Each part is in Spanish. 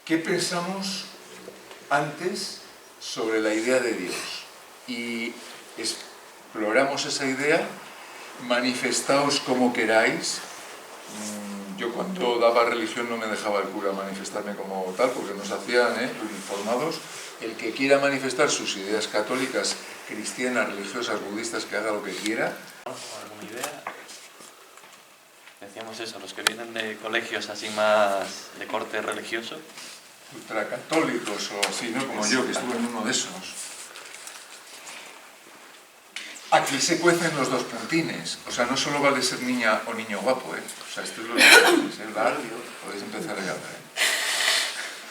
¿Qué pensamos antes sobre la idea de Dios? Y exploramos esa idea, manifestaos como queráis. Yo cuando daba religión no me dejaba el cura manifestarme como tal, porque nos hacían uniformados. El que quiera manifestar sus ideas católicas, cristianas, religiosas, budistas, que haga lo que quiera. ¿Alguna idea? Decíamos eso, los que vienen de colegios así más de corte religioso. Ultracatólicos o así, ¿no? Como yo, que estuve en uno de esos. Aquí se cuecen los dos puntines. O sea, no solo vale ser niña o niño guapo, ¿eh? O sea, esto es lo que es el barrio. Podéis empezar a hablar, ¿eh?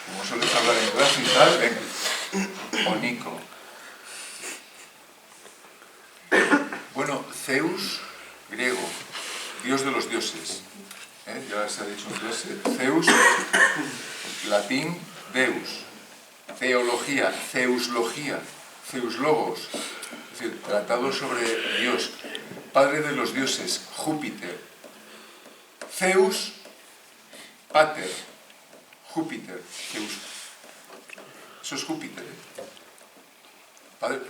Como sueles hablar en clase y tal, venga. O Nico. Bueno, Zeus, griego, dios de los dioses. Ya se ha dicho en clase. Zeus, latín, Deus. Teología, Zeuslogía, Zeuslogos. Es decir, tratado sobre Dios. Padre de los dioses, Júpiter. Zeus, Pater, Júpiter, Zeus. Eso es Júpiter,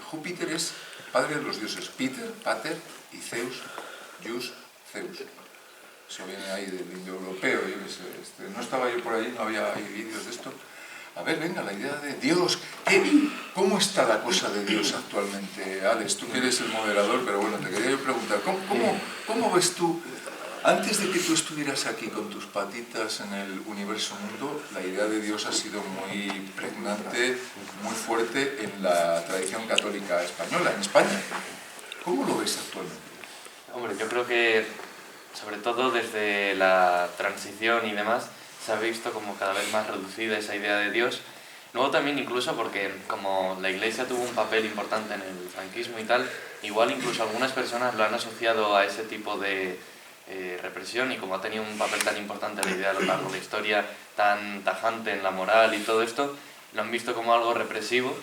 Júpiter es padre de los dioses. Peter, Pater, y Zeus, Jus, Zeus. Eso viene ahí del indoeuropeo, yo qué sé. No estaba yo por ahí, no había vídeos de esto. A ver, venga, la idea de Dios. ¿Cómo está la cosa de Dios actualmente, Alex? Tú que eres el moderador, pero bueno, te quería yo preguntar, ¿cómo ves tú, antes de que tú estuvieras aquí con tus patitas en el universo mundo, la idea de Dios ha sido muy pregnante, muy fuerte en la tradición católica española, en España? ¿Cómo lo ves actualmente? Hombre, yo creo que, sobre todo desde la transición y demás, se ha visto como cada vez más reducida esa idea de Dios. Luego también incluso porque como la Iglesia tuvo un papel importante en el franquismo y tal, igual incluso algunas personas lo han asociado a ese tipo de represión, y como ha tenido un papel tan importante en la idea a lo largo de la historia, tan tajante en la moral y todo esto, lo han visto como algo represivo,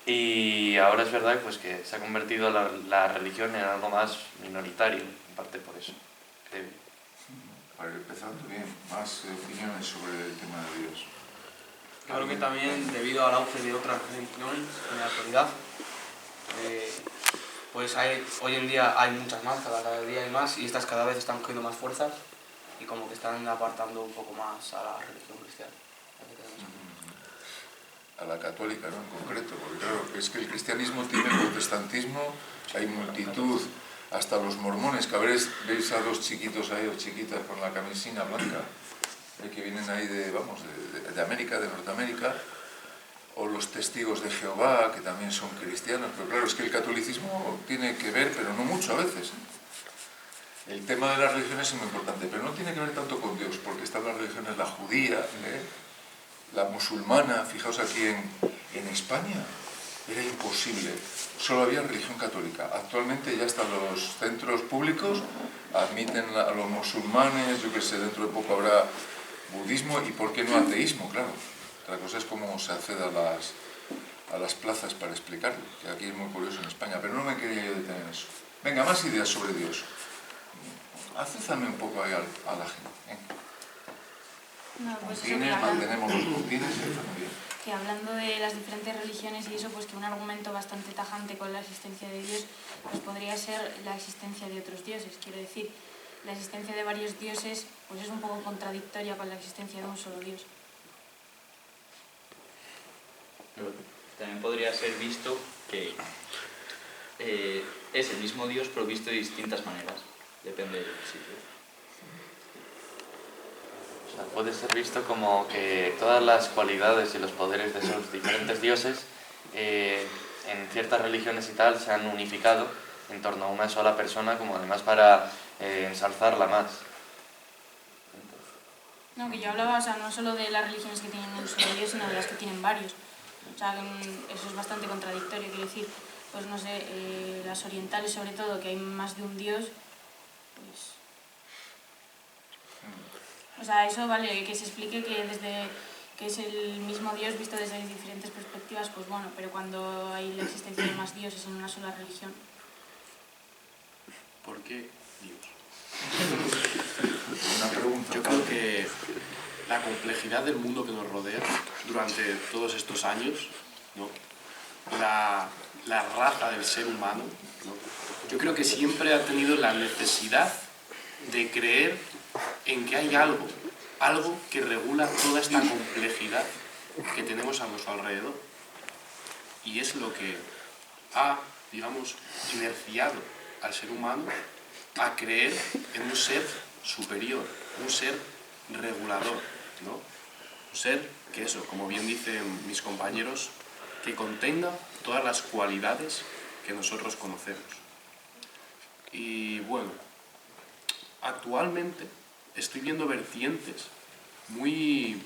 y ahora es verdad pues, que se ha convertido la religión en algo más minoritario, en parte por eso, creo. Para ir empezando bien, más opiniones sobre el tema de Dios. Claro que también debido al auge de otras religiones en la actualidad, pues hoy en día hay muchas más, cada día hay más, y estas cada vez están cogiendo más fuerzas y como que están apartando un poco más a la religión cristiana. A la católica, ¿no? En concreto, porque claro, es que el cristianismo tiene el protestantismo, hay multitud, hasta los mormones, que a veces veis a dos chiquitos ahí o chiquitas con la camisina blanca, que vienen ahí de América, de Norteamérica, o los testigos de Jehová, que también son cristianos, pero claro, es que el catolicismo tiene que ver, pero no mucho a veces. El tema de las religiones es muy importante, pero no tiene que ver tanto con Dios, porque están las religiones, la judía, la musulmana. Fijaos aquí en España, era imposible, solo había religión católica. Actualmente ya están los centros públicos, admiten a los musulmanes, yo qué sé, dentro de poco habrá budismo, y ¿por qué no ateísmo? Claro, otra cosa es cómo se accede a las plazas para explicarlo, que aquí es muy curioso en España, pero no me quería yo detener en eso. Venga, más ideas sobre Dios. Azúzame un poco ahí a la gente. No, pues puntines, mantenemos los puntines y está muy bien. Que hablando de las diferentes religiones y eso, pues que un argumento bastante tajante con la existencia de Dios pues podría ser la existencia de otros dioses. Quiero decir, la existencia de varios dioses pues es un poco contradictoria con la existencia de un solo Dios. También podría ser visto que es el mismo Dios pero visto de distintas maneras, depende del sitio. O sea, puede ser visto como que todas las cualidades y los poderes de esos diferentes dioses en ciertas religiones y tal se han unificado en torno a una sola persona, como además para ensalzarla más. No, que yo hablaba, o sea, no solo de las religiones que tienen un solo Dios, sino de las que tienen varios. O sea, eso es bastante contradictorio, quiero decir, pues no sé, las orientales sobre todo, que hay más de un Dios, pues... O sea, eso vale, que se explique que es el mismo Dios visto desde diferentes perspectivas, pues bueno, pero cuando hay la existencia de más dioses en una sola religión. ¿Por qué Dios? Una pregunta. Yo creo que la complejidad del mundo que nos rodea durante todos estos años, ¿no? la raza del ser humano, ¿no? Yo creo que siempre ha tenido la necesidad de creer en que hay algo que regula toda esta complejidad que tenemos a nuestro alrededor. Y es lo que ha, digamos, inerciado al ser humano a creer en un ser superior, un ser regulador, ¿no? Un ser que eso, como bien dicen mis compañeros, que contenga todas las cualidades que nosotros conocemos. Y bueno, actualmente estoy viendo vertientes muy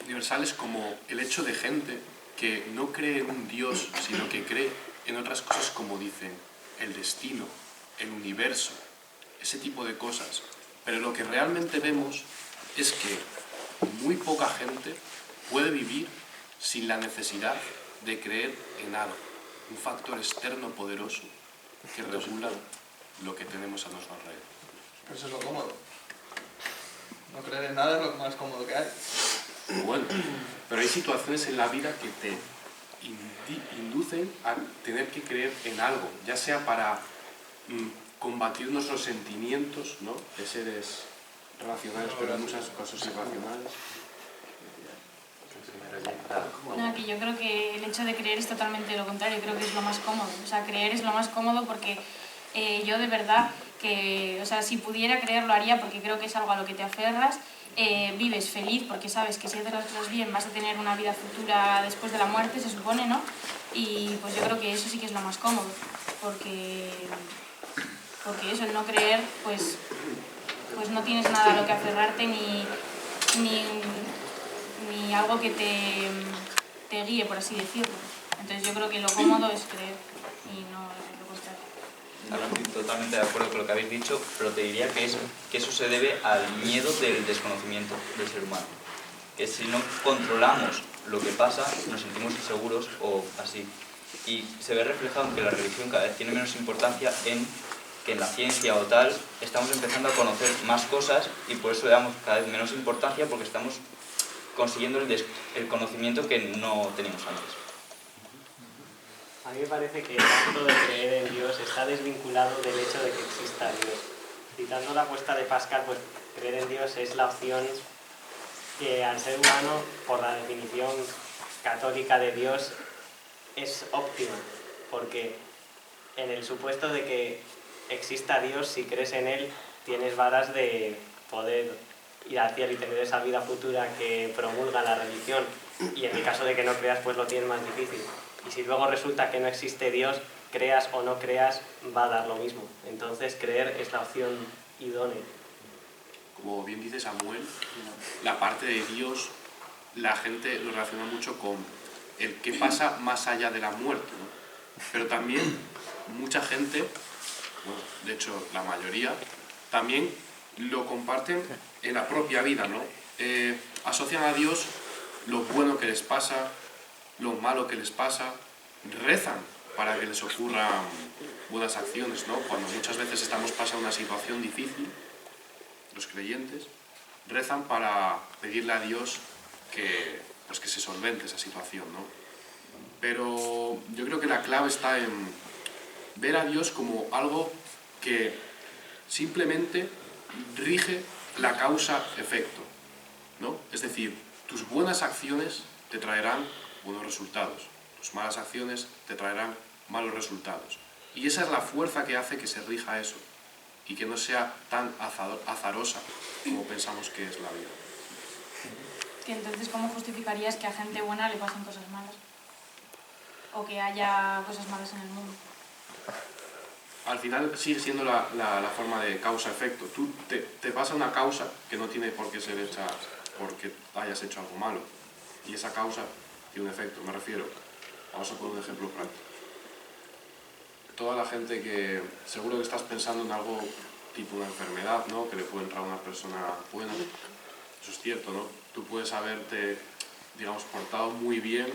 universales como el hecho de gente que no cree en un Dios, sino que cree en otras cosas como dicen el destino, el universo, ese tipo de cosas. Pero lo que realmente vemos es que muy poca gente puede vivir sin la necesidad de creer en algo, un factor externo poderoso que regula lo que tenemos a nuestro alrededor. Pero eso es lo cómodo. No creer en nada es lo más cómodo que hay. Bueno, pero hay situaciones en la vida que te inducen a tener que creer en algo, ya sea para combatir nuestros sentimientos, ¿no? De seres racionales, pero en muchos casos irracionales. No, que yo creo que el hecho de creer es totalmente lo contrario, creo que es lo más cómodo. O sea, creer es lo más cómodo porque yo de verdad que, o sea, si pudiera creer lo haría porque creo que es algo a lo que te aferras, vives feliz porque sabes que si haces las cosas bien vas a tener una vida futura después de la muerte, se supone, ¿no? Y pues yo creo que eso sí que es lo más cómodo, porque eso, el no creer, pues no tienes nada a lo que aferrarte ni algo que te guíe, por así decirlo. Entonces yo creo que lo cómodo es creer y no lo contrario. Ahora estoy totalmente de acuerdo con lo que habéis dicho, pero te diría que eso se debe al miedo del desconocimiento del ser humano. Que si no controlamos lo que pasa, nos sentimos inseguros o así. Y se ve reflejado en que la religión cada vez tiene menos importancia en que en la ciencia o tal estamos empezando a conocer más cosas y por eso le damos cada vez menos importancia porque estamos consiguiendo el conocimiento que no teníamos antes. A mí me parece que el acto de creer en Dios está desvinculado del hecho de que exista Dios. Citando la apuesta de Pascal, pues creer en Dios es la opción que al ser humano, por la definición católica de Dios, es óptima, porque en el supuesto de que exista Dios, si crees en Él, tienes varas de poder ir al cielo y tener esa vida futura que promulga la religión, y en el caso de que no creas, pues lo tienes más difícil. Y si luego resulta que no existe Dios, creas o no creas, va a dar lo mismo. Entonces creer es la opción idónea. Como bien dice Samuel, la parte de Dios, la gente lo relaciona mucho con el qué pasa más allá de la muerte, ¿no? Pero también mucha gente, bueno, de hecho la mayoría, también lo comparten en la propia vida, ¿no? Asocian a Dios lo bueno que les pasa, lo malo que les pasa, rezan para que les ocurran buenas acciones, ¿no? Cuando muchas veces estamos pasando una situación difícil, los creyentes rezan para pedirle a Dios que se solvente esa situación, ¿no? Pero yo creo que la clave está en ver a Dios como algo que simplemente rige la causa-efecto, ¿no? Es decir, tus buenas acciones te traerán buenos resultados, tus malas acciones te traerán malos resultados. Y esa es la fuerza que hace que se rija eso y que no sea tan azarosa como pensamos que es la vida. Que entonces, ¿cómo justificarías que a gente buena le pasen cosas malas? O que haya cosas malas en el mundo. Al final sigue siendo la forma de causa-efecto. Tú te pasa una causa que no tiene por qué ser hecha porque hayas hecho algo malo. Y esa causa tiene un efecto. Me refiero, vamos a poner un ejemplo práctico. Toda la gente que seguro que estás pensando en algo tipo una enfermedad, ¿no? Que le puede entrar a una persona buena. Eso es cierto, ¿no? Tú puedes haberte, digamos, portado muy bien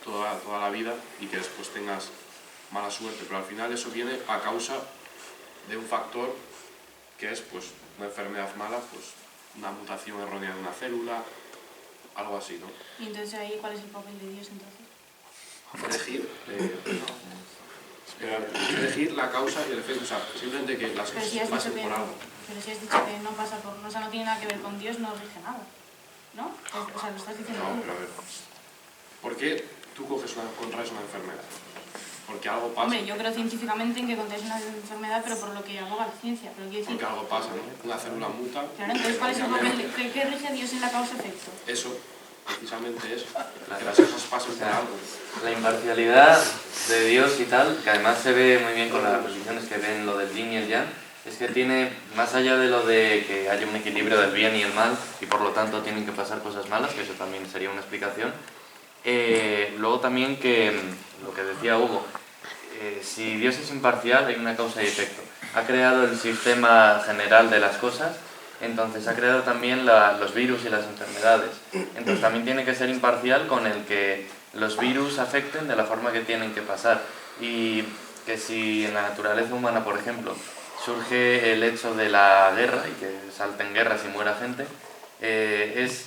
toda la vida y que después tengas mala suerte, pero al final eso viene a causa de un factor que es pues una enfermedad mala, pues una mutación errónea de una célula, algo así, ¿no? Y entonces ahí, ¿cuál es el papel de Dios entonces? Elegir la causa y el efecto, o sea, simplemente que las Pero cosas si has pasen dicho que por algo. pero si has dicho que no pasa por... O sea, no tiene nada que ver con Dios, no rige nada, ¿no? O sea, lo estás diciendo No, tú. pero a ver, ¿por qué tú contraes una enfermedad? Porque algo pasa. Hombre, yo creo científicamente en que contraes una enfermedad, pero por lo que aboga la ciencia. Pero quiero decir... Porque algo pasa, ¿no? Una célula muta. Claro, entonces, ¿cuál es el papel? ¿Qué rige Dios en la causa-efecto? Eso, precisamente eso. Que las cosas pasen por algo. La imparcialidad de Dios y tal, que además se ve muy bien con las religiones que ven lo del yin y el yang, es que tiene, más allá de lo de que haya un equilibrio del bien y el mal, y por lo tanto tienen que pasar cosas malas, que eso también sería una explicación, luego también que, lo que decía Hugo, si Dios es imparcial hay una causa y efecto. Ha creado el sistema general de las cosas, entonces ha creado también los virus y las enfermedades. Entonces también tiene que ser imparcial con el que los virus afecten de la forma que tienen que pasar. Y que si en la naturaleza humana, por ejemplo, surge el hecho de la guerra y que salten guerras y muera gente, es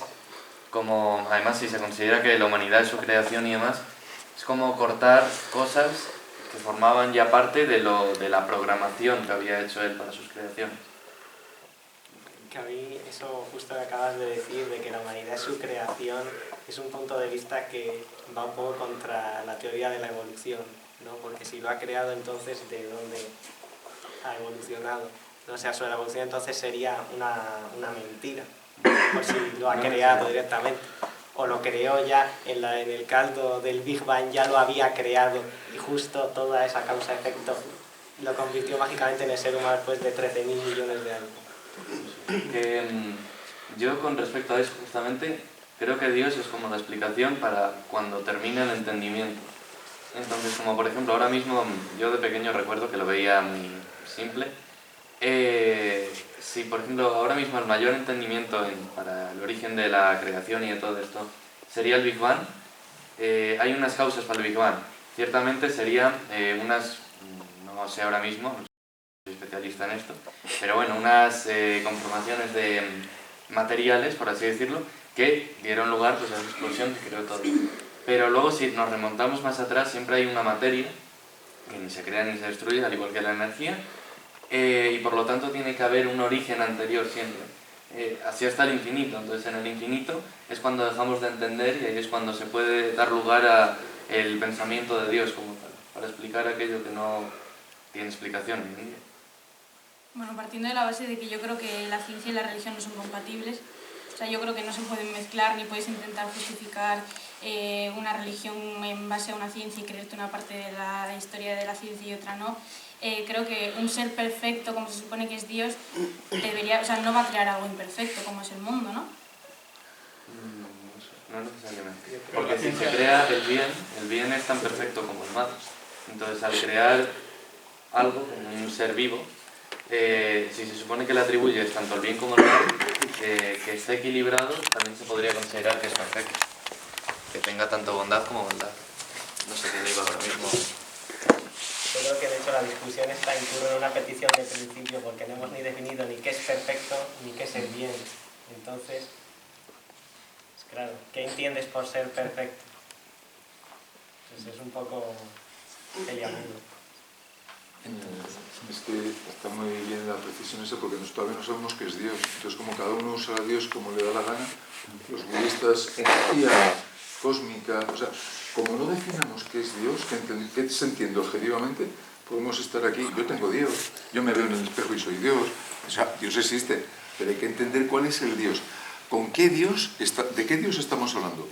como, además si se considera que la humanidad es su creación y demás, es como cortar cosas que formaban ya parte de la programación que había hecho él para sus creaciones. Que a mí eso justo que acabas de decir, de que la humanidad es su creación, es un punto de vista que va un poco contra la teoría de la evolución, ¿no? Porque si lo ha creado, entonces ¿de dónde ha evolucionado? ¿No? O sea, sobre la evolución entonces sería una mentira, o si lo ha creado directamente. O lo creó ya en el caldo del Big Bang, ya lo había creado y justo toda esa causa-efecto lo convirtió mágicamente en el ser humano después de 13.000 millones de años. Yo con respecto a eso justamente creo que Dios es como la explicación para cuando termine el entendimiento. Entonces, como por ejemplo ahora mismo yo de pequeño recuerdo que lo veía muy simple. Si por ejemplo ahora mismo el mayor entendimiento para el origen de la creación y de todo esto sería el Big Bang, hay unas causas para el Big Bang. Ciertamente serían no sé ahora mismo, no soy especialista en esto, pero bueno, unas conformaciones de materiales, por así decirlo, que dieron lugar pues, a esa explosión que creó todo. Pero luego si nos remontamos más atrás siempre hay una materia que ni se crea ni se destruye, al igual que la energía, y por lo tanto tiene que haber un origen anterior siempre. Así hasta el infinito. Entonces en el infinito es cuando dejamos de entender y ahí es cuando se puede dar lugar a el pensamiento de Dios como tal, para explicar aquello que no tiene explicación hoy en día. Bueno, partiendo de la base de que yo creo que la ciencia y la religión no son compatibles, o sea, yo creo que no se pueden mezclar ni puedes intentar justificar una religión en base a una ciencia y creerte una parte de la historia de la ciencia y otra no. Creo que un ser perfecto, como se supone que es Dios, debería, o sea, no va a crear algo imperfecto como es el mundo, ¿no? No necesariamente. Porque si se crea el bien es tan perfecto como el mal. Entonces al crear algo, como un ser vivo, si se supone que le atribuyes tanto el bien como el mal, que esté equilibrado, también se podría considerar que es perfecto. Que tenga tanto bondad como maldad. No sé qué digo ahora mismo. Yo creo que de hecho la discusión está incurre en una petición de principio porque no hemos ni definido ni qué es perfecto ni qué es el bien. Entonces, pues claro, ¿qué entiendes por ser perfecto? Pues es un poco peliagudo. Es que está muy bien la precisión esa porque todavía no sabemos qué es Dios. Entonces, como cada uno usa a Dios como le da la gana, los budistas, energía cósmica, o sea, como no definamos qué es Dios, qué se entiende objetivamente, podemos estar aquí. Yo tengo Dios, yo me veo en el espejo y soy Dios. O sea, Dios existe, pero hay que entender cuál es el Dios. ¿Con qué Dios ¿De qué Dios estamos hablando?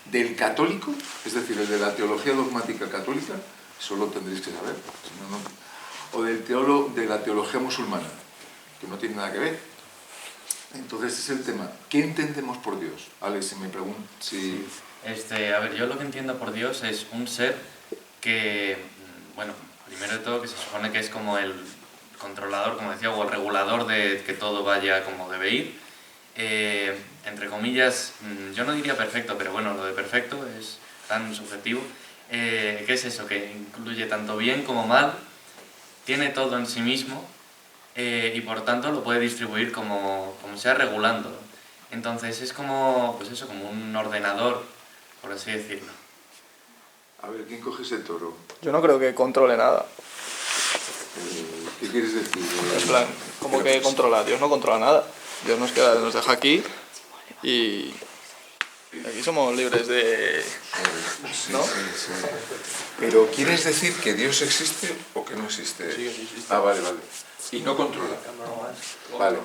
¿Del católico? Es decir, el de la teología dogmática católica, eso lo tendréis que saber, si no, no. O de la teología musulmana, que no tiene nada que ver. Entonces es el tema, ¿qué entendemos por Dios? Alex, si me pregunto, si... A ver, yo lo que entiendo por Dios es un ser que, bueno, primero de todo que se supone que es como el controlador, como decía, o el regulador de que todo vaya como debe ir. Entre comillas, yo no diría perfecto, pero bueno, lo de perfecto es tan subjetivo. ¿Qué es eso? Que incluye tanto bien como mal, tiene todo en sí mismo y por tanto lo puede distribuir como sea regulándolo. Entonces es como, pues eso, como un ordenador, por así decirlo. A ver, ¿quién coge ese toro? Yo no creo que controle nada. ¿Qué quieres decir? En plan, como que controla. Dios no controla nada. Dios nos deja aquí y aquí somos libres de... Sí, ¿no? sí, sí. Pero ¿quieres decir que Dios existe o que no existe? Sí, que sí existe. Ah, vale, vale. Y no controla. Vale.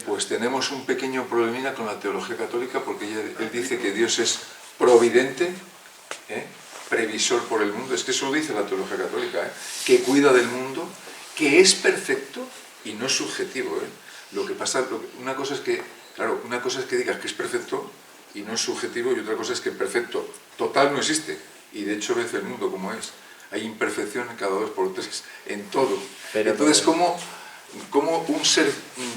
Pues tenemos un pequeño problemina con la teología católica porque él dice que Dios es providente, previsor por el mundo. Es que eso lo dice la teología católica, que cuida del mundo, que es perfecto y no es subjetivo. Lo que pasa, una cosa es que, claro, una cosa es que digas que es perfecto y no es subjetivo, y otra cosa es que perfecto total no existe. Y de hecho ves el mundo como es. Hay imperfección en cada 2x3, en todo. Pero entonces, ¿cómo un ser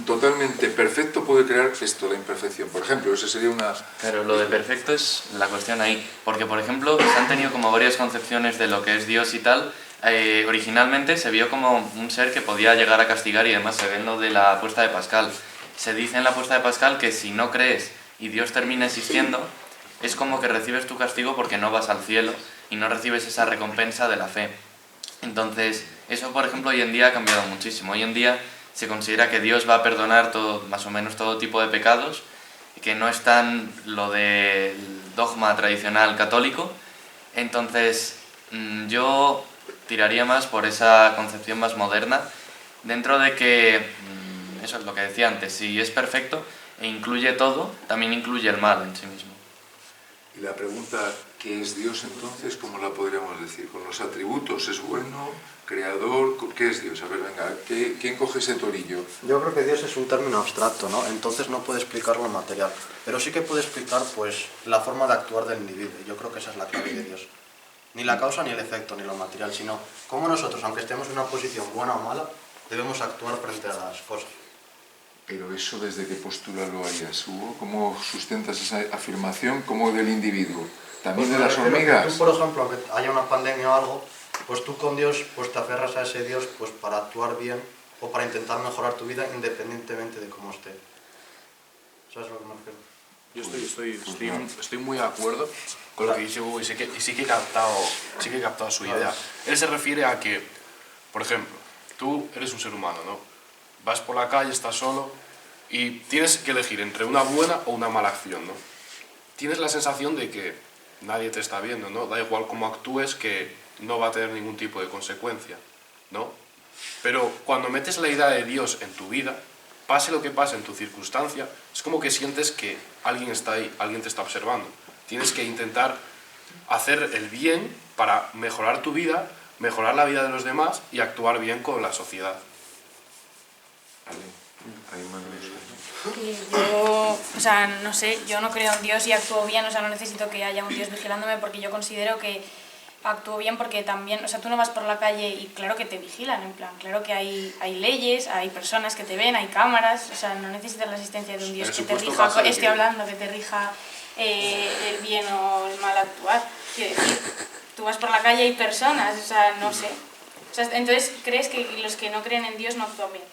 totalmente perfecto puede crear esto, la imperfección? Por ejemplo, eso sería una... Pero lo de perfecto es la cuestión ahí. Porque, por ejemplo, se han tenido como varias concepciones de lo que es Dios y tal. Originalmente se vio como un ser que podía llegar a castigar y además se ve en lo de la apuesta de Pascal. Se dice en la apuesta de Pascal que si no crees y Dios termina existiendo, es como que recibes tu castigo porque no vas al cielo y no recibes esa recompensa de la fe. Entonces, eso por ejemplo hoy en día ha cambiado muchísimo. Hoy en día se considera que Dios va a perdonar todo, más o menos todo tipo de pecados, que no es tan lo del dogma tradicional católico. Entonces, yo tiraría más por esa concepción más moderna, dentro de que, eso es lo que decía antes, si es perfecto e incluye todo, también incluye el mal en sí mismo. Y la pregunta, ¿qué es Dios entonces? ¿Cómo la podríamos decir? ¿Con los atributos? ¿Es bueno? ¿Creador? ¿Qué es Dios? A ver, venga, ¿quién coge ese torillo? Yo creo que Dios es un término abstracto, ¿no? Entonces no puede explicar lo material, pero sí que puede explicar, pues, la forma de actuar del individuo. Yo creo que esa es la clave de Dios. Ni la causa, ni el efecto, ni lo material, sino cómo nosotros, aunque estemos en una posición buena o mala, debemos actuar frente a las cosas. Pero eso, ¿desde qué postura lo harías, Hugo? ¿Cómo sustentas esa afirmación? ¿Cómo del individuo? ¿También de las hormigas? Tú, por ejemplo, aunque haya una pandemia o algo, pues tú con Dios pues te aferras a ese Dios pues para actuar bien o para intentar mejorar tu vida independientemente de cómo esté. ¿Sabes a lo que me refiero? Yo estoy muy de acuerdo con lo que dice Hugo y sí que he captado su idea. Él se refiere a que, por ejemplo, tú eres un ser humano, ¿no? Vas por la calle, estás solo y tienes que elegir entre una buena o una mala acción, ¿no? Tienes la sensación de que nadie te está viendo, ¿no? Da igual cómo actúes, que no va a tener ningún tipo de consecuencia, ¿no? Pero cuando metes la idea de Dios en tu vida, pase lo que pase en tu circunstancia, es como que sientes que alguien está ahí, alguien te está observando. Tienes que intentar hacer el bien para mejorar tu vida, mejorar la vida de los demás y actuar bien con la sociedad. Que yo, o sea, no sé, yo no creo en Dios y actúo bien, o sea, no necesito que haya un Dios vigilándome porque yo considero que actúo bien porque también, o sea, tú no vas por la calle y claro que te vigilan, en plan, claro que hay leyes, hay personas que te ven, hay cámaras, o sea, no necesitas la asistencia de un Dios que te rija, que te rija el bien o el mal actuar. Quiero decir, tú vas por la calle y hay personas, o sea, no sé. O sea, entonces, ¿crees que los que no creen en Dios no actúan bien?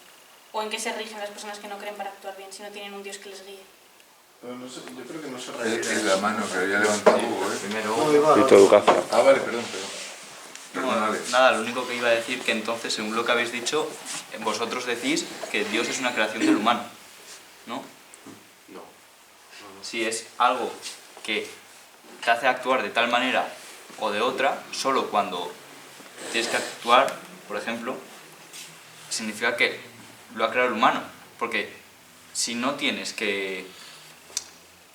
¿O en qué se rigen las personas que no creen para actuar bien si no tienen un Dios que les guíe? No sé, yo creo que no se Es la mano que había levantado Hugo, Primero, Y tu educación. Ah, vale, perdón. Perdónale. nada, lo único que iba a decir que entonces, según lo que habéis dicho, vosotros decís que Dios es una creación del humano, ¿no? No. Si es algo que te hace actuar de tal manera o de otra, solo cuando tienes que actuar, por ejemplo, significa que lo ha creado el humano, porque si no tienes que...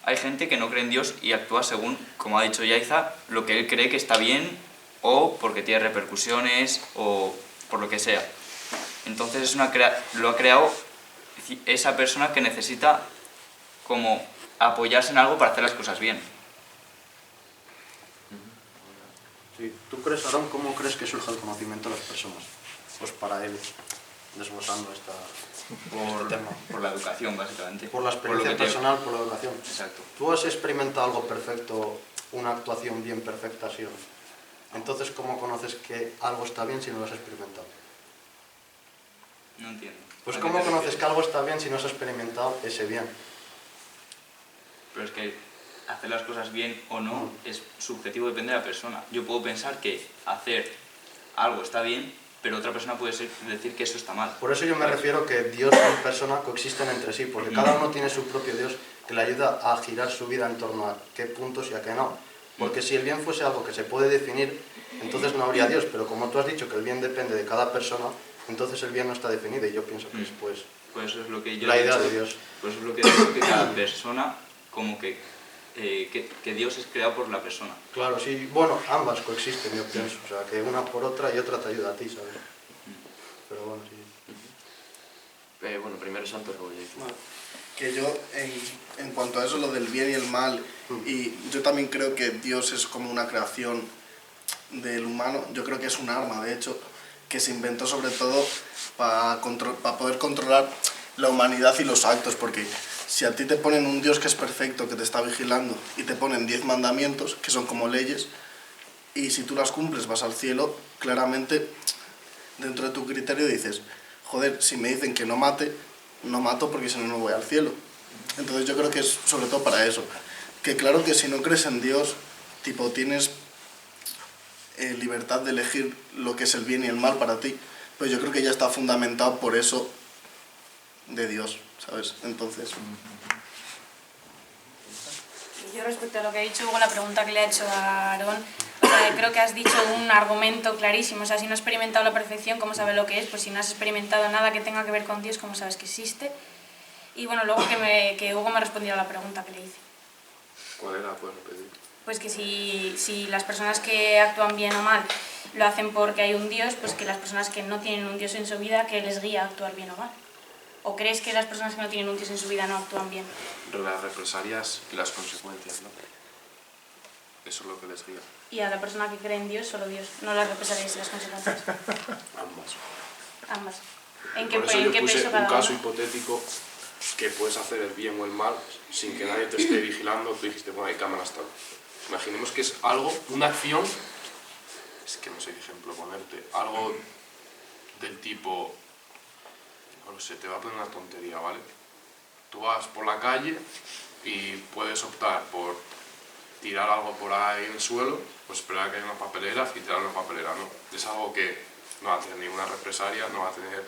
Hay gente que no cree en Dios y actúa según, como ha dicho Yaiza, lo que él cree que está bien o porque tiene repercusiones o por lo que sea. Entonces lo ha creado esa persona que necesita como apoyarse en algo para hacer las cosas bien. Sí. ¿Tú crees, Aarón, cómo crees que surge el conocimiento de las personas? Pues para él, desglosando este tema. Por la educación, básicamente. Por la experiencia personal, por la educación. Exacto. ¿Tú has experimentado algo perfecto, una actuación bien perfecta, sí o no? Entonces, ¿cómo conoces que algo está bien si no lo has experimentado? No entiendo. Pues ¿cómo conoces que algo está bien si no has experimentado ese bien? Pero es que hacer las cosas bien o no es subjetivo, depende de la persona. Yo puedo pensar que hacer algo está bien, pero otra persona puede decir que eso está mal. Por eso yo me refiero que Dios y persona coexisten entre sí, porque cada uno tiene su propio Dios que le ayuda a girar su vida en torno a qué puntos y a qué no. Porque si el bien fuese algo que se puede definir, entonces no habría Dios, pero como tú has dicho que el bien depende de cada persona, entonces el bien no está definido y yo pienso que es pues Por eso es lo que yo la he idea dicho, de Dios. Por eso es lo que he dicho, que cada persona, como que Dios es creado por la persona. Claro, sí, bueno, ambas coexisten, yo pienso, o sea, que una por otra y otra te ayuda a ti, ¿sabes? Pero bueno, sí. Bueno, primero Santos, luego yo. Bueno, que yo, en cuanto a eso, lo del bien y el mal, y yo también creo que Dios es como una creación del humano, yo creo que es un arma, de hecho, que se inventó sobre todo para poder controlar la humanidad y los actos, porque si a ti te ponen un Dios que es perfecto, que te está vigilando, y te ponen 10 mandamientos, que son como leyes, y si tú las cumples vas al cielo, claramente dentro de tu criterio dices, joder, si me dicen que no mate, no mato porque si no, no voy al cielo. Entonces yo creo que es sobre todo para eso. Que claro que si no crees en Dios, tipo tienes libertad de elegir lo que es el bien y el mal para ti, pues yo creo que ya está fundamentado por eso de Dios, ¿sabes? Entonces... Yo respecto a lo que ha dicho Hugo, la pregunta que le ha hecho a Aarón, o sea, creo que has dicho un argumento clarísimo. O sea, si no has experimentado la perfección, ¿cómo sabes lo que es? Pues si no has experimentado nada que tenga que ver con Dios, ¿cómo sabes que existe? Y bueno, luego que Hugo me respondiera a la pregunta que le hice. ¿Cuál era? ¿Puedes repetir? Pues que si las personas que actúan bien o mal lo hacen porque hay un Dios, pues que las personas que no tienen un Dios en su vida, que les guía a actuar bien o mal. ¿O crees que las personas que no tienen un Dios en su vida no actúan bien? Las represalias y las consecuencias, ¿no? Eso es lo que les guía. Y a la persona que cree en Dios, solo Dios, no las represalias y las consecuencias. Ambas. Ambas. ¿En qué, Por eso en yo qué puse peso un cada caso uno? hipotético que puedes hacer el bien o el mal sin que nadie te esté vigilando. Tú dijiste, bueno, hay cámaras tal. Imaginemos que es algo, una acción, es que no sé qué ejemplo ponerte, algo del tipo, no lo sé, te va a poner una tontería, ¿vale? Tú vas por la calle y puedes optar por tirar algo por ahí en el suelo, pues esperar a que haya una papelera y tirar una papelera, ¿no? Es algo que no va a tener ninguna represalia, no va a tener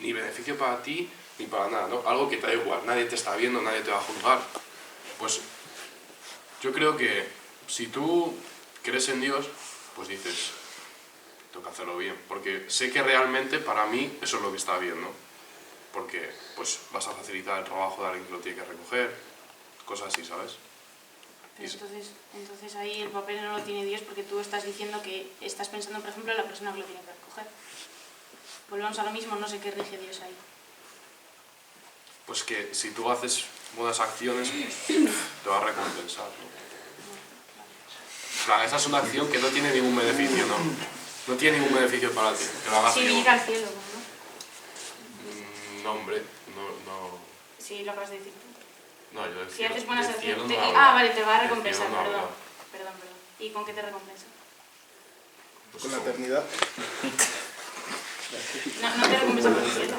ni beneficio para ti ni para nada, ¿no? Algo que te da igual, nadie te está viendo, nadie te va a juzgar. Pues yo creo que si tú crees en Dios, pues dices, tengo que hacerlo bien, porque sé que realmente para mí eso es lo que está bien, ¿no? Porque pues vas a facilitar el trabajo de alguien que lo tiene que recoger, cosas así, ¿sabes? Pero entonces ahí el papel no lo tiene Dios porque tú estás diciendo que estás pensando, por ejemplo, en la persona que lo tiene que recoger. Volvamos a lo mismo, no sé qué rige Dios ahí. Pues que si tú haces buenas acciones, te va a recompensar, ¿no? O sea, esa es una acción que no tiene ningún beneficio, ¿no? No tiene ningún beneficio para ti. Que lo hagas Sí, bien. ir al cielo, ¿no? No, hombre, no... Sí, lo acabas de decir tú. No, yo del Si cielo, haces buenas del cielo acciones... no hablo. vale, te va a Del recompensar, cielo no perdón. hablo. Perdón. ¿Y con qué te recompensa? Pues Con la eso. eternidad. No te recompensa con el cielo.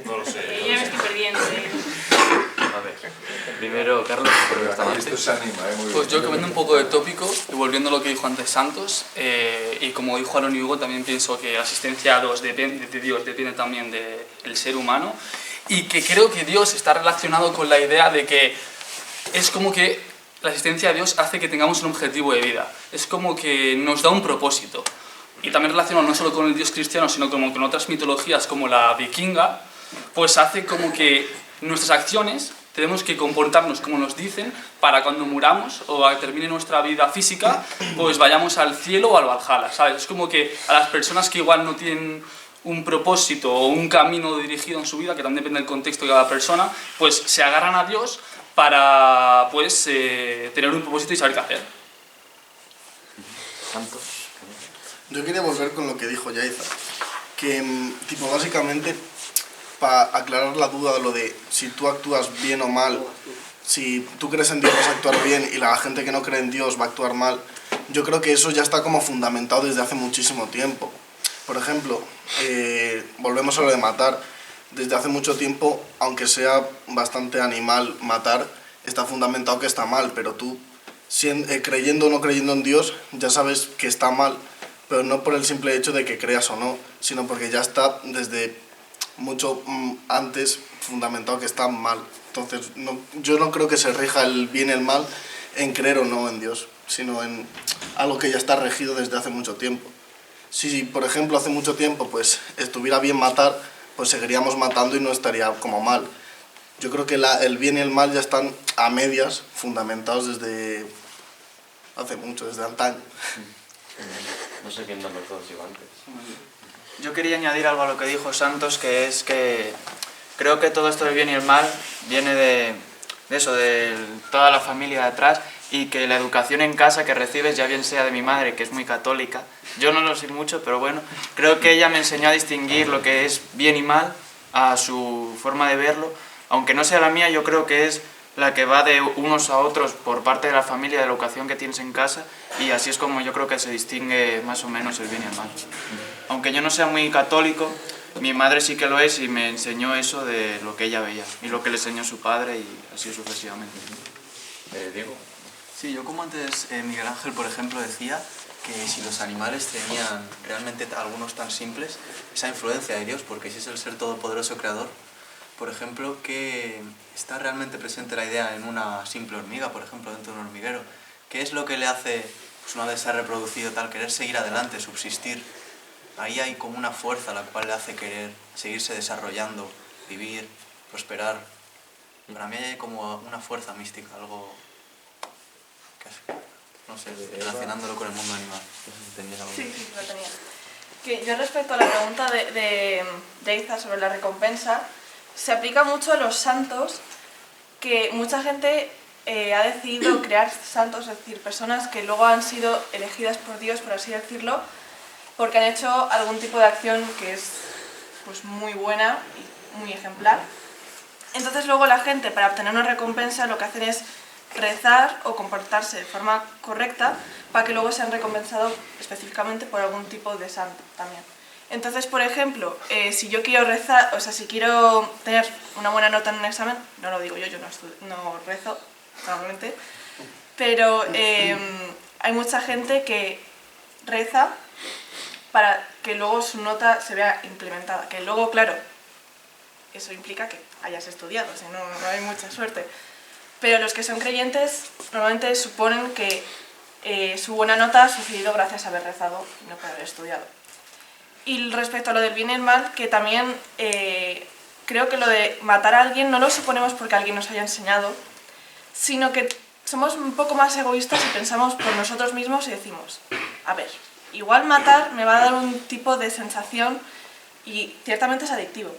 No lo sé. Yo ya me estoy perdiendo. A ver, primero Carlos, porque está mal. Esto se anima, muy Pues yo bien. cambiando un poco de tópico y volviendo a lo que dijo antes Santos, y como dijo Aaron y Hugo, también pienso que la asistencia a Dios depende también del ser humano, y que creo que Dios está relacionado con la idea de que es como que la asistencia a Dios hace que tengamos un objetivo de vida, es como que nos da un propósito. Y también relacionado no solo con el Dios cristiano, sino como con otras mitologías como la vikinga, pues hace como que nuestras acciones tenemos que comportarnos como nos dicen para cuando muramos o termine nuestra vida física, pues vayamos al cielo o al Valhalla, ¿sabes? Es como que a las personas que igual no tienen un propósito o un camino dirigido en su vida, que también depende del contexto de cada persona, pues se agarran a Dios para pues tener un propósito y saber qué hacer. Santos. Yo quería volver con lo que dijo Yaiza, que tipo básicamente para aclarar la duda de lo de si tú actúas bien o mal, si tú crees en Dios vas a actuar bien y la gente que no cree en Dios va a actuar mal, yo creo que eso ya está como fundamentado desde hace muchísimo tiempo. Por ejemplo, volvemos a lo de matar. desde hace mucho tiempo, aunque sea bastante animal matar, está fundamentado que está mal, pero tú, creyendo o no creyendo en Dios, ya sabes que está mal, pero no por el simple hecho de que creas o no, sino porque ya está desde mucho antes fundamentado que está mal. Entonces, yo no creo que se rija el bien y el mal en creer o no en Dios, sino en algo que ya está regido desde hace mucho tiempo. Si, por ejemplo, hace mucho tiempo pues estuviera bien matar, pues seguiríamos matando y no estaría como mal. Yo creo que el bien y el mal ya están a medias, fundamentados desde hace mucho, desde antaño. No sé quién nos los digo antes. Yo quería añadir algo a lo que dijo Santos, que es que creo que todo esto del bien y el mal viene de eso, de toda la familia de atrás, y que la educación en casa que recibes, ya bien sea de mi madre, que es muy católica, yo no lo sé mucho, pero bueno, creo que ella me enseñó a distinguir lo que es bien y mal, a su forma de verlo, aunque no sea la mía, yo creo que es la que va de unos a otros por parte de la familia, de la educación que tienes en casa, y así es como yo creo que se distingue más o menos el bien y el mal. Aunque yo no sea muy católico, mi madre sí que lo es y me enseñó eso de lo que ella veía y lo que le enseñó su padre y así sucesivamente. Diego. Sí, yo como antes Miguel Ángel, por ejemplo, decía que si los animales tenían realmente algunos tan simples, esa influencia de Dios, porque si es el ser todopoderoso creador, por ejemplo, que está realmente presente la idea en una simple hormiga, por ejemplo, dentro de un hormiguero. ¿Qué es lo que le hace, pues una vez se ha reproducido tal, querer seguir adelante, subsistir? Ahí hay como una fuerza la cual le hace querer seguirse desarrollando, vivir, prosperar. Para mí hay como una fuerza mística, algo que es, no sé, relacionándolo con el mundo animal. No sé si tenías algo. Sí, lo tenía. Que yo respecto a la pregunta de Iza sobre la recompensa, se aplica mucho a los santos, que mucha gente ha decidido crear santos, es decir, personas que luego han sido elegidas por Dios, por así decirlo, porque han hecho algún tipo de acción que es pues muy buena y muy ejemplar. Entonces luego la gente, para obtener una recompensa, lo que hacen es rezar o comportarse de forma correcta para que luego sean recompensados específicamente por algún tipo de santo también. Entonces, por ejemplo, si yo quiero rezar, o sea, si quiero tener una buena nota en un examen, no lo digo yo no rezo normalmente, pero hay mucha gente que reza para que luego su nota se vea implementada, que luego, claro, eso implica que hayas estudiado, si no, no hay mucha suerte. Pero los que son creyentes normalmente suponen que su buena nota ha sucedido gracias a haber rezado y no por haber estudiado. Y respecto a lo del bien y el mal, que también creo que lo de matar a alguien no lo suponemos porque alguien nos haya enseñado, sino que somos un poco más egoístas y pensamos por nosotros mismos y decimos, a ver, igual matar me va a dar un tipo de sensación y ciertamente es adictivo.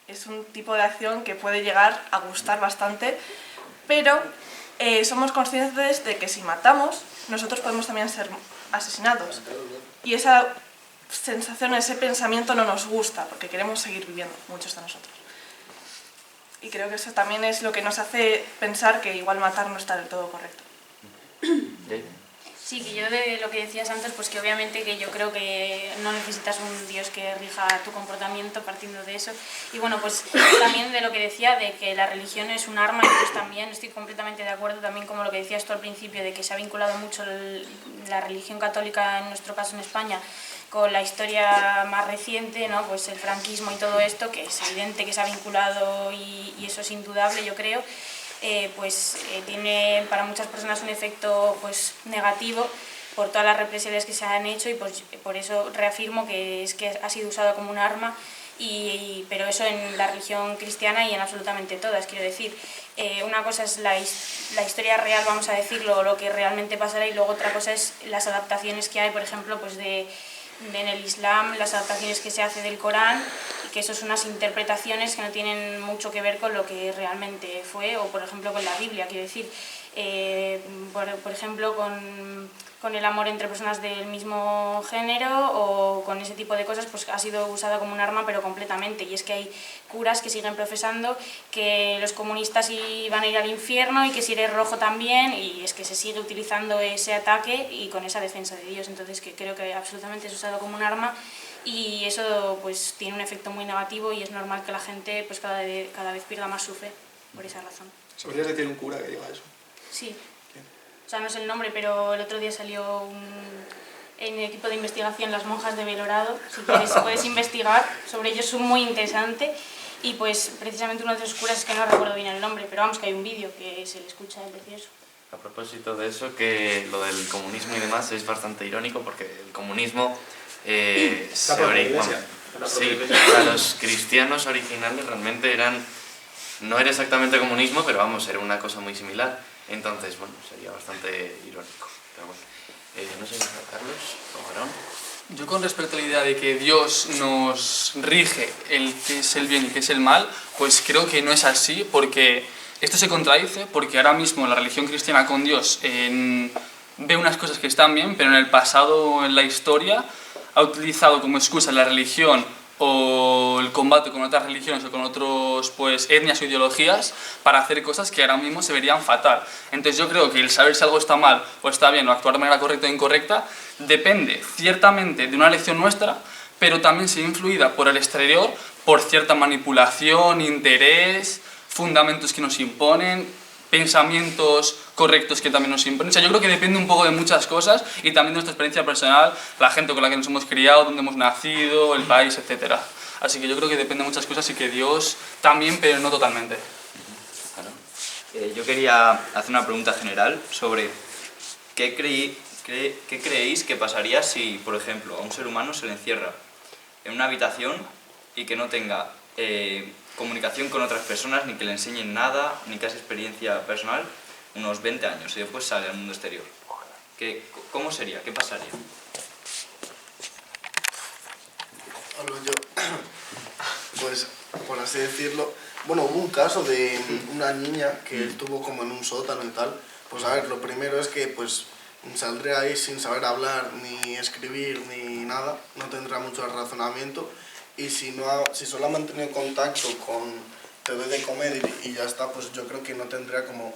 Es un tipo de acción que puede llegar a gustar bastante, pero somos conscientes de que si matamos, nosotros podemos también ser asesinados. Y esa sensación, ese pensamiento no nos gusta, porque queremos seguir viviendo, muchos de nosotros. Y creo que eso también es lo que nos hace pensar que igual matar no está del todo correcto. Sí, que yo de lo que decía Santos, pues que obviamente que yo creo que no necesitas un Dios que rija tu comportamiento partiendo de eso. Y bueno, pues también de lo que decía, de que la religión es un arma, y pues también estoy completamente de acuerdo, también como lo que decías tú al principio, de que se ha vinculado mucho la religión católica, en nuestro caso en España, con la historia más reciente, ¿no? Pues el franquismo y todo esto, que es evidente que se ha vinculado y eso es indudable, yo creo. Tiene para muchas personas un efecto pues negativo por todas las represalias que se han hecho y por eso reafirmo que ha sido usado como un arma, pero eso en la religión cristiana y en absolutamente todas, quiero decir. Una cosa es la historia real, vamos a decirlo, lo que realmente pasará, y luego otra cosa es las adaptaciones que hay, por ejemplo, pues en el Islam, las adaptaciones que se hace del Corán, y que eso son unas interpretaciones que no tienen mucho que ver con lo que realmente fue, o por ejemplo con la Biblia, quiero decir, por ejemplo con con el amor entre personas del mismo género o con ese tipo de cosas, pues ha sido usada como un arma, pero completamente. Y es que hay curas que siguen profesando que los comunistas iban a ir al infierno y que si eres rojo también, y es que se sigue utilizando ese ataque y con esa defensa de Dios. Entonces que creo que absolutamente es usado como un arma y eso pues tiene un efecto muy negativo y es normal que la gente pues cada vez pierda más su fe por esa razón. ¿Sabrías decir un cura que diga eso? Sí. O sea, no sé el nombre, pero el otro día salió en el equipo de investigación Las monjas de Belorado. Si quieres puedes investigar sobre ellos, es muy interesante. Y pues precisamente uno de esos curas, es que no recuerdo bien el nombre, pero vamos, que hay un vídeo que se le escucha y decir eso. A propósito de eso, que lo del comunismo y demás es bastante irónico porque el comunismo a los cristianos originales realmente no era exactamente comunismo, pero vamos, era una cosa muy similar. Entonces, bueno, sería bastante irónico. Pero bueno, no sé, Carlos o Aarón. Yo con respecto a la idea de que Dios nos rige el que es el bien y qué es el mal, pues creo que no es así, porque esto se contradice, porque ahora mismo la religión cristiana con Dios ve unas cosas que están bien, pero en el pasado, en la historia, ha utilizado como excusa la religión o el combate con otras religiones o con otros pues etnias o ideologías para hacer cosas que ahora mismo se verían fatal. Entonces yo creo que el saber si algo está mal o está bien o actuar de manera correcta o incorrecta depende ciertamente de una elección nuestra, pero también se ve influida por el exterior, por cierta manipulación, interés, fundamentos que nos imponen, pensamientos correctos que también nos imponen. O sea, yo creo que depende un poco de muchas cosas y también de nuestra experiencia personal, la gente con la que nos hemos criado, dónde hemos nacido, el país, etc. Así que yo creo que depende de muchas cosas y que Dios también, pero no totalmente. Yo quería hacer una pregunta general sobre qué creéis que pasaría si, por ejemplo, a un ser humano se le encierra en una habitación y que no tenga comunicación con otras personas, ni que le enseñen nada, ni que haga experiencia personal, unos 20 años y después sale al mundo exterior. ¿Cómo sería? ¿Qué pasaría? Hablo yo. Pues, por así decirlo, bueno, hubo un caso de una niña que estuvo como en un sótano y tal. Pues a ver, lo primero es que pues saldría ahí sin saber hablar, ni escribir, ni nada, no tendrá mucho razonamiento. Y si solo ha mantenido contacto con te doy de comer y ya está, pues yo creo que no tendría como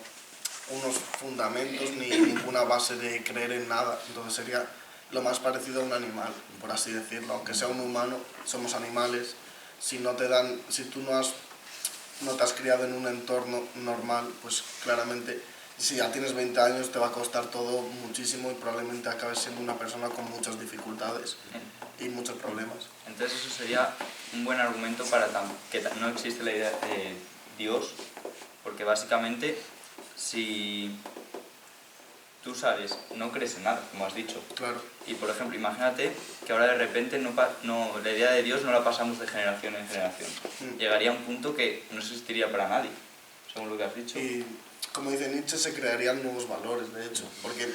unos fundamentos ni ninguna base de creer en nada. Entonces sería lo más parecido a un animal, por así decirlo. Aunque sea un humano, somos animales. Si tú no te has criado en un entorno normal, pues claramente si ya tienes 20 años te va a costar todo muchísimo y probablemente acabes siendo una persona con muchas dificultades y muchos problemas. Entonces eso sería un buen argumento para que no existe la idea de Dios, porque básicamente si tú sales, no crees en nada, como has dicho. Claro. Y por ejemplo, imagínate que ahora de repente la idea de Dios no la pasamos de generación en generación. Llegaría a un punto que no existiría para nadie, según lo que has dicho. Y como dice Nietzsche, se crearían nuevos valores, de hecho. Porque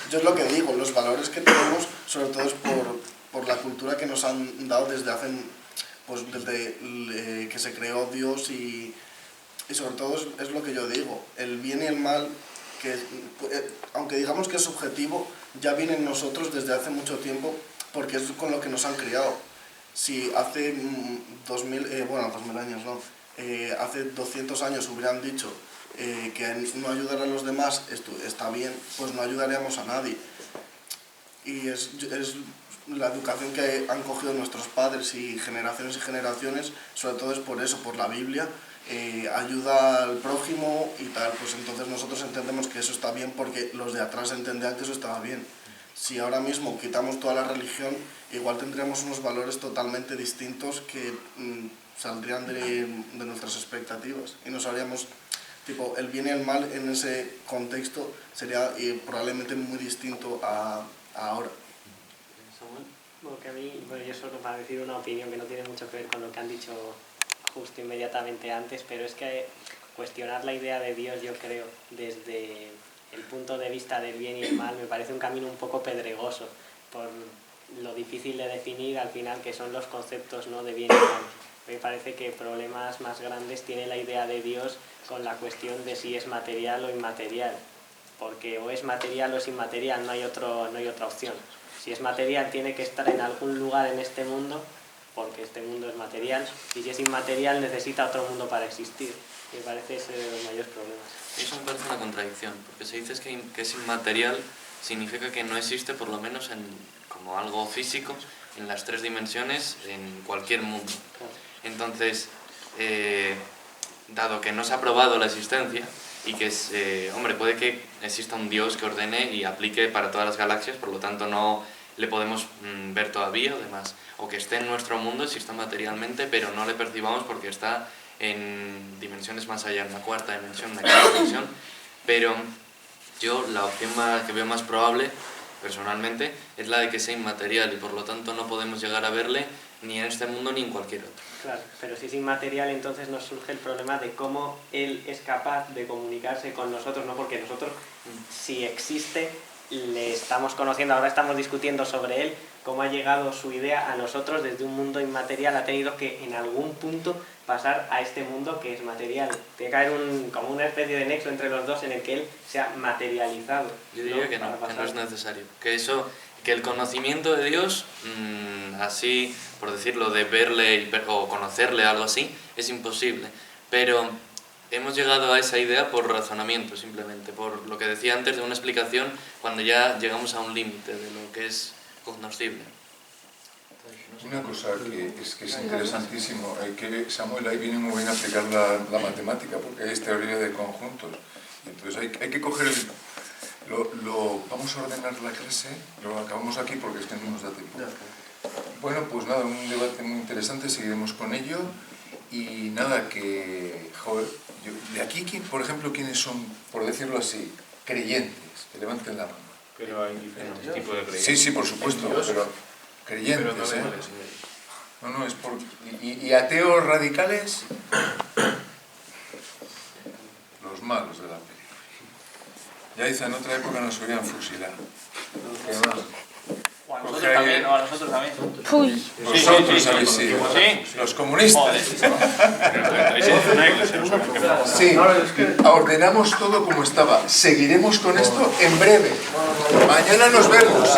yo es lo que digo, los valores que tenemos, sobre todo es por la cultura que nos han dado desde que se creó Dios y sobre todo es lo que yo digo, el bien y el mal, que aunque digamos que es subjetivo, ya viene en nosotros desde hace mucho tiempo porque es con lo que nos han criado. Si hace 2000 años, no, hace 200 años hubieran dicho que no ayudar a los demás está bien, pues no ayudaríamos a nadie. Y es la educación que han cogido nuestros padres y generaciones, sobre todo es por eso, por la Biblia, ayuda al prójimo y tal, pues entonces nosotros entendemos que eso está bien porque los de atrás entendían que eso estaba bien. Si ahora mismo quitamos toda la religión, igual tendríamos unos valores totalmente distintos que saldrían de nuestras expectativas y nos haríamos, tipo, el bien y el mal en ese contexto sería probablemente muy distinto a ahora. Porque a mí, yo solo para decir una opinión que no tiene mucho que ver con lo que han dicho justo inmediatamente antes, pero es que cuestionar la idea de Dios, yo creo, desde el punto de vista del bien y el mal, me parece un camino un poco pedregoso, por lo difícil de definir al final que son los conceptos, ¿no?, de bien y mal. Me parece que problemas más grandes tiene la idea de Dios con la cuestión de si es material o inmaterial. porque o es material o es inmaterial, no hay otra opción. Si es material tiene que estar en algún lugar en este mundo, porque este mundo es material, y si es inmaterial necesita otro mundo para existir. Me parece ese de los mayores problemas. Eso me parece una contradicción, porque si dices que es inmaterial, significa que no existe, por lo menos como algo físico, en las 3 dimensiones, en cualquier mundo. Entonces, dado que no se ha probado la existencia, y que hombre, puede que exista un Dios que ordene y aplique para todas las galaxias, por lo tanto no le podemos ver todavía, además, o que esté en nuestro mundo, exista materialmente, pero no le percibamos porque está en dimensiones más allá, en la 4ª dimensión, en la 5ª dimensión. Pero yo la opción que veo más probable, personalmente, es la de que sea inmaterial y por lo tanto no podemos llegar a verle ni en este mundo ni en cualquier otro. Claro, pero si es inmaterial, entonces nos surge el problema de cómo él es capaz de comunicarse con nosotros, ¿no? Porque nosotros, si existe, le estamos conociendo, ahora estamos discutiendo sobre él, cómo ha llegado su idea a nosotros desde un mundo inmaterial, ha tenido que en algún punto pasar a este mundo que es material. Tiene que haber como una especie de nexo entre los dos en el que él se ha materializado. Yo diría que no es necesario. Que el conocimiento de Dios, así, por decirlo, de verle o conocerle, algo así, es imposible. Pero hemos llegado a esa idea por razonamiento, simplemente, por lo que decía antes de una explicación, cuando ya llegamos a un límite de lo que es cognoscible. Una cosa que es interesantísimo, que Samuel ahí viene muy bien a aplicar la matemática, porque es teoría de conjuntos. Y entonces hay que coger vamos a ordenar la clase, lo acabamos aquí porque es que no nos da tiempo. Bueno, pues nada, un debate muy interesante, seguiremos con ello. Y nada, de aquí, por ejemplo, ¿quiénes son, por decirlo así, creyentes? Que levanten la mano. Pero hay diferentes tipos de creyentes. Sí, por supuesto, pero creyentes, pero no, es por... ¿Y ateos radicales? Los malos de la película. Ya dice, en otra época nos hubieran fusilado. ¿Qué más? O a nosotros también, o a nosotros también. Vosotros habéis sido. Los comunistas. Sí, ordenamos todo como estaba. Seguiremos con esto en breve. Mañana nos vemos.